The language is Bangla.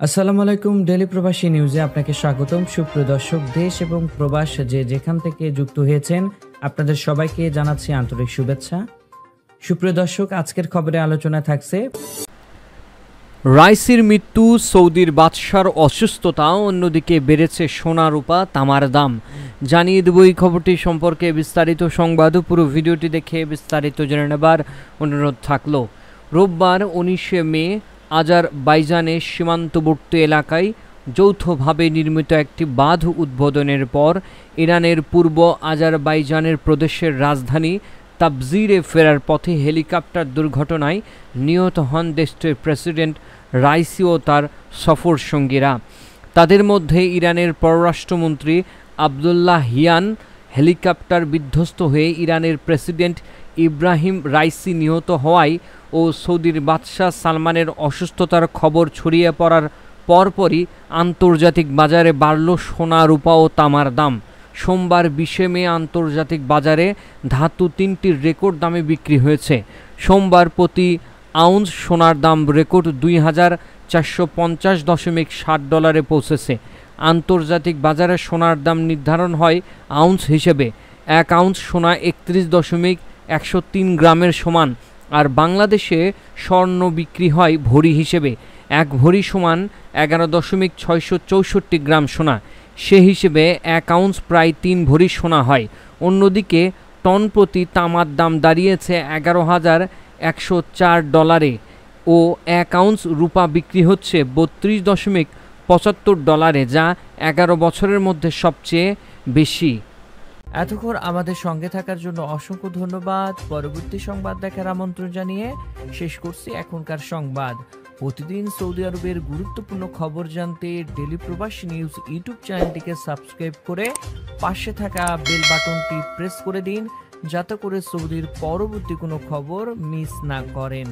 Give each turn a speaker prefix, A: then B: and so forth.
A: আসসালামু আলাইকুম। ডেলি প্রবাসী নিউজে আপনাকে স্বাগতম। সুপ্রিয় দর্শক, দেশ এবং প্রবাস যেখান থেকে যুক্ত হয়েছেন আপনাদের সবাইকে জানাচ্ছি আন্তরিক শুভেচ্ছা। সুপ্রিয় দর্শক, আজকের খবরে আলোচনা থাকছে
B: রাইসির মৃত্যু, সৌদির বাদশার অসুস্থতা, অন্যদিকে বেড়েছে সোনা রূপা তামার দাম। জানিয়ে দেব এই খবরটি সম্পর্কে বিস্তারিত সংবাদ। পুরো ভিডিওটি দেখে বিস্তারিত জেনে নেবার অনুরোধ থাকলো। রোববার 19 মে আজারবাইজানের সীমান্তবর্তী এলাকায় যৌথভাবে নির্মিত একটি বাঁধ উদ্বোধনের পর ইরানের পূর্ব আজারবাইজানের প্রদেশের রাজধানী তাবজিরে ফেরার পথে হেলিকপ্টার দুর্ঘটনায় নিহত হন দেশটির প্রেসিডেন্ট রাইসি ও তার সফর সঙ্গীরা। তাদের মধ্যে ইরানের পররাষ্ট্রমন্ত্রী আবদুল্লাহিয়ান। হেলিকপ্টার বিধ্বস্ত হয়ে ইরানের প্রেসিডেন্ট ইব্রাহিম রাইসি নিহত হওয়ায় ও সৌদির বাদশাহ সালমানের অসুস্থতার খবর ছড়িয়ে পড়ার পরপরই আন্তর্জাতিক বাজারে বাড়ল সোনা, রূপা ও তামার দাম। সোমবার 20 মে আন্তর্জাতিক বাজারে ধাতু 3টির রেকর্ড দামে বিক্রি হয়েছে। সোমবার প্রতি আউন্স সোনার দাম রেকর্ড $2,450.60 পৌঁছেছে। আন্তর্জাতিক বাজারে সোনার দাম নির্ধারণ হয় আউন্স হিসেবে। 1 আউন্স সোনা 31.103 গ্রামের সমান। আর বাংলাদেশে স্বর্ণ বিক্রি হয় ভরি হিসেবে। 1 ভরি সমান 11.664 গ্রাম সোনা। সে হিসেবে 1 আউন্স প্রায় 3 ভরি সোনা হয়। অন্যদিকে টন প্রতি তামার দাম দাঁড়িয়েছে $11,104 ও 1 আউন্স রূপা বিক্রি হচ্ছে $32.75, যা 11 বছরের মধ্যে সবচেয়ে বেশি।
A: এতক্ষণ আমাদের সঙ্গে থাকার জন্য অসংখ্য ধন্যবাদ। পরবর্তী সংবাদ দেখার আমন্ত্রণ জানিয়ে শেষ করছি এখনকার সংবাদ। প্রতিদিন সৌদি আরবের গুরুত্বপূর্ণ খবর জানতে ডেলি প্রবাসী নিউজ ইউটিউব চ্যানেলটিকে সাবস্ক্রাইব করে পাশে থাকা বেল বাটনটি প্রেস করে দিন, যাতে করে সৌদির পরবর্তী কোনো খবর মিস না করেন।